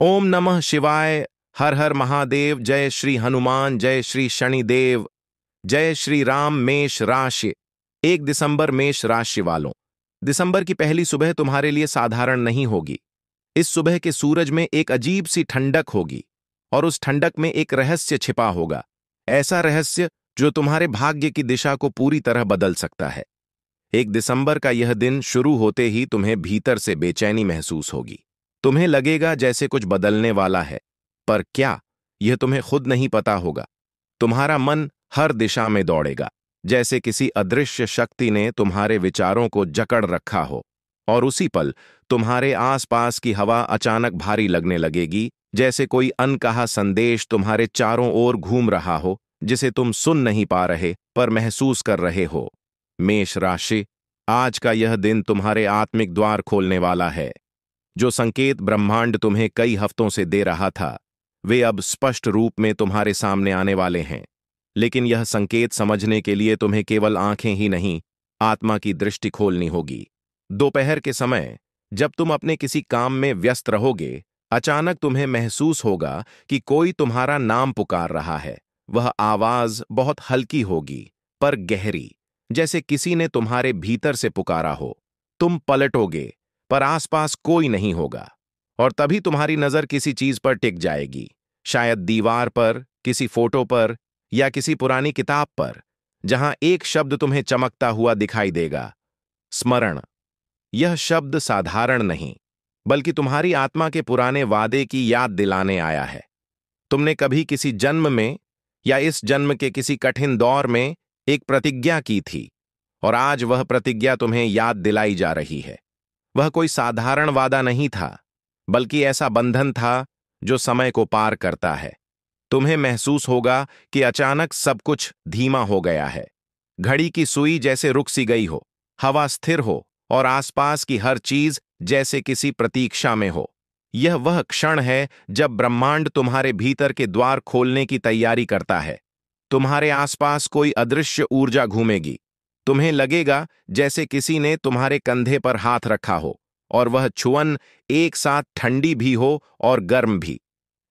ओम नमः शिवाय। हर हर महादेव। जय श्री हनुमान, जय श्री शनिदेव, जय श्री राम। मेष राशि। 1 दिसंबर मेष राशि वालों, दिसंबर की पहली सुबह तुम्हारे लिए साधारण नहीं होगी। इस सुबह के सूरज में एक अजीब सी ठंडक होगी और उस ठंडक में एक रहस्य छिपा होगा। ऐसा रहस्य जो तुम्हारे भाग्य की दिशा को पूरी तरह बदल सकता है। 1 दिसंबर का यह दिन शुरू होते ही तुम्हें भीतर से बेचैनी महसूस होगी। तुम्हें लगेगा जैसे कुछ बदलने वाला है, पर क्या, यह तुम्हें खुद नहीं पता होगा। तुम्हारा मन हर दिशा में दौड़ेगा, जैसे किसी अदृश्य शक्ति ने तुम्हारे विचारों को जकड़ रखा हो। और उसी पल तुम्हारे आसपास की हवा अचानक भारी लगने लगेगी, जैसे कोई अनकहा संदेश तुम्हारे चारों ओर घूम रहा हो, जिसे तुम सुन नहीं पा रहे पर महसूस कर रहे हो। मेष राशि, आज का यह दिन तुम्हारे आत्मिक द्वार खोलने वाला है। जो संकेत ब्रह्मांड तुम्हें कई हफ्तों से दे रहा था, वे अब स्पष्ट रूप में तुम्हारे सामने आने वाले हैं। लेकिन यह संकेत समझने के लिए तुम्हें केवल आंखें ही नहीं, आत्मा की दृष्टि खोलनी होगी। दोपहर के समय जब तुम अपने किसी काम में व्यस्त रहोगे, अचानक तुम्हें महसूस होगा कि कोई तुम्हारा नाम पुकार रहा है। वह आवाज बहुत हल्की होगी, पर गहरी, जैसे किसी ने तुम्हारे भीतर से पुकारा हो। तुम पलटोगे, पर आसपास कोई नहीं होगा। और तभी तुम्हारी नजर किसी चीज पर टिक जाएगी, शायद दीवार पर, किसी फोटो पर, या किसी पुरानी किताब पर, जहां एक शब्द तुम्हें चमकता हुआ दिखाई देगा, स्मरण। यह शब्द साधारण नहीं, बल्कि तुम्हारी आत्मा के पुराने वादे की याद दिलाने आया है। तुमने कभी किसी जन्म में या इस जन्म के किसी कठिन दौर में एक प्रतिज्ञा की थी, और आज वह प्रतिज्ञा तुम्हें याद दिलाई जा रही है। वह कोई साधारण वादा नहीं था, बल्कि ऐसा बंधन था जो समय को पार करता है। तुम्हें महसूस होगा कि अचानक सब कुछ धीमा हो गया है। घड़ी की सुई जैसे रुक सी गई हो, हवा स्थिर हो, और आसपास की हर चीज जैसे किसी प्रतीक्षा में हो। यह वह क्षण है जब ब्रह्मांड तुम्हारे भीतर के द्वार खोलने की तैयारी करता है। तुम्हारे आसपास कोई अदृश्य ऊर्जा घूमेगी। तुम्हें लगेगा जैसे किसी ने तुम्हारे कंधे पर हाथ रखा हो, और वह छुअन एक साथ ठंडी भी हो और गर्म भी।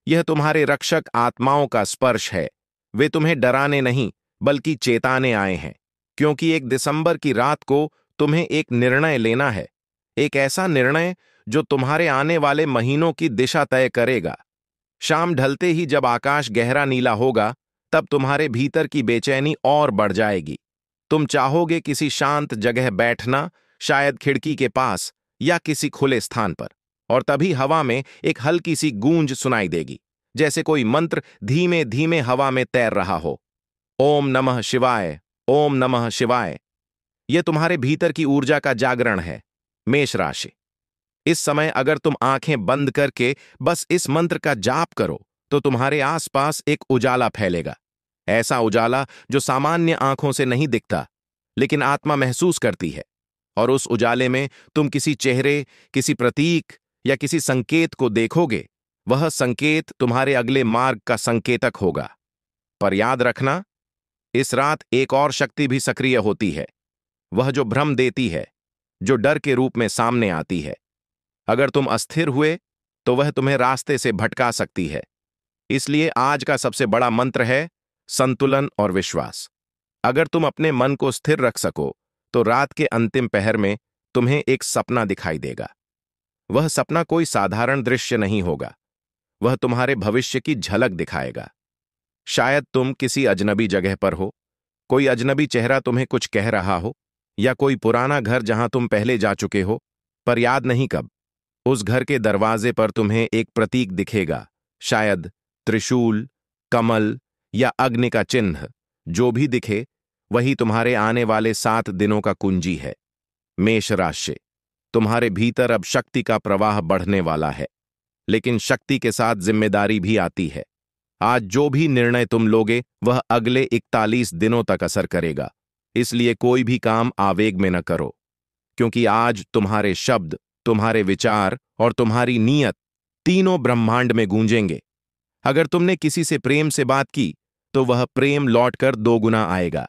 यह तुम्हारे रक्षक आत्माओं का स्पर्श है। वे तुम्हें डराने नहीं, बल्कि चेताने आए हैं, क्योंकि 1 दिसंबर की रात को तुम्हें एक निर्णय लेना है। एक ऐसा निर्णय जो तुम्हारे आने वाले महीनों की दिशा तय करेगा। शाम ढलते ही जब आकाश गहरा नीला होगा, तब तुम्हारे भीतर की बेचैनी और बढ़ जाएगी। तुम चाहोगे किसी शांत जगह बैठना, शायद खिड़की के पास या किसी खुले स्थान पर। और तभी हवा में एक हल्की सी गूंज सुनाई देगी, जैसे कोई मंत्र धीमे धीमे हवा में तैर रहा हो। ओम नमः शिवाय, ओम नमः शिवाय। यह तुम्हारे भीतर की ऊर्जा का जागरण है। मेष राशि, इस समय अगर तुम आंखें बंद करके बस इस मंत्र का जाप करो, तो तुम्हारे आसपास एक उजाला फैलेगा। ऐसा उजाला जो सामान्य आंखों से नहीं दिखता, लेकिन आत्मा महसूस करती है। और उस उजाले में तुम किसी चेहरे, किसी प्रतीक या किसी संकेत को देखोगे। वह संकेत तुम्हारे अगले मार्ग का संकेतक होगा। पर याद रखना, इस रात एक और शक्ति भी सक्रिय होती है। वह जो भ्रम देती है, जो डर के रूप में सामने आती है। अगर तुम अस्थिर हुए, तो वह तुम्हें रास्ते से भटका सकती है। इसलिए आज का सबसे बड़ा मंत्र है संतुलन और विश्वास। अगर तुम अपने मन को स्थिर रख सको, तो रात के अंतिम पहर में तुम्हें एक सपना दिखाई देगा। वह सपना कोई साधारण दृश्य नहीं होगा। वह तुम्हारे भविष्य की झलक दिखाएगा। शायद तुम किसी अजनबी जगह पर हो, कोई अजनबी चेहरा तुम्हें कुछ कह रहा हो, या कोई पुराना घर जहां तुम पहले जा चुके हो, पर याद नहीं कब। उस घर के दरवाजे पर तुम्हें एक प्रतीक दिखेगा, शायद त्रिशूल, कमल या अग्नि का चिन्ह। जो भी दिखे, वही तुम्हारे आने वाले 7 दिनों का कुंजी है। मेष राशि, तुम्हारे भीतर अब शक्ति का प्रवाह बढ़ने वाला है, लेकिन शक्ति के साथ जिम्मेदारी भी आती है। आज जो भी निर्णय तुम लोगे, वह अगले 41 दिनों तक असर करेगा। इसलिए कोई भी काम आवेग में न करो, क्योंकि आज तुम्हारे शब्द, तुम्हारे विचार और तुम्हारी नीयत तीनों ब्रह्मांड में गूंजेंगे। अगर तुमने किसी से प्रेम से बात की, तो वह प्रेम लौटकर 2 गुना आएगा।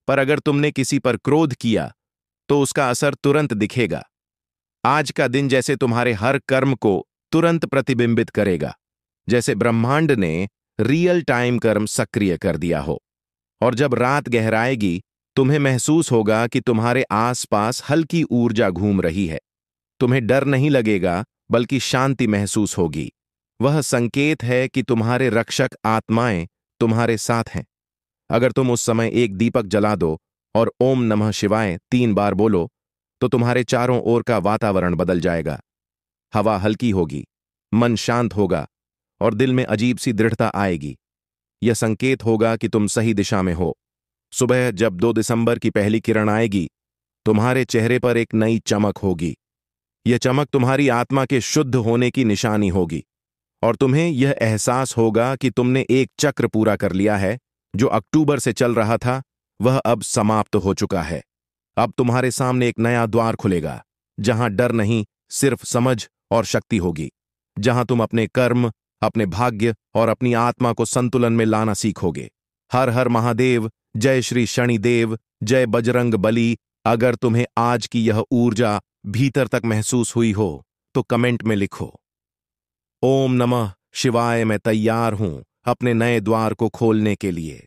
पर अगर तुमने किसी पर क्रोध किया, तो उसका असर तुरंत दिखेगा। आज का दिन जैसे तुम्हारे हर कर्म को तुरंत प्रतिबिंबित करेगा, जैसे ब्रह्मांड ने रियल टाइम कर्म सक्रिय कर दिया हो। और जब रात गहराएगी, तुम्हें महसूस होगा कि तुम्हारे आसपास हल्की ऊर्जा घूम रही है। तुम्हें डर नहीं लगेगा, बल्कि शांति महसूस होगी। वह संकेत है कि तुम्हारे रक्षक आत्माएं तुम्हारे साथ हैं। अगर तुम उस समय एक दीपक जला दो और ओम नमः शिवाय 3 बार बोलो, तो तुम्हारे चारों ओर का वातावरण बदल जाएगा। हवा हल्की होगी, मन शांत होगा और दिल में अजीब सी दृढ़ता आएगी। यह संकेत होगा कि तुम सही दिशा में हो। सुबह जब 2 दिसंबर की पहली किरण आएगी, तुम्हारे चेहरे पर एक नई चमक होगी। यह चमक तुम्हारी आत्मा के शुद्ध होने की निशानी होगी और तुम्हें यह एहसास होगा कि तुमने एक चक्र पूरा कर लिया है। जो अक्टूबर से चल रहा था, वह अब समाप्त हो चुका है। अब तुम्हारे सामने एक नया द्वार खुलेगा, जहां डर नहीं, सिर्फ समझ और शक्ति होगी। जहां तुम अपने कर्म, अपने भाग्य और अपनी आत्मा को संतुलन में लाना सीखोगे। हर हर महादेव, जय श्री शनिदेव, जय बजरंग बली। अगर तुम्हें आज की यह ऊर्जा भीतर तक महसूस हुई हो, तो कमेंट में लिखो, ओम नमः शिवाय, मैं तैयार हूं अपने नए द्वार को खोलने के लिए।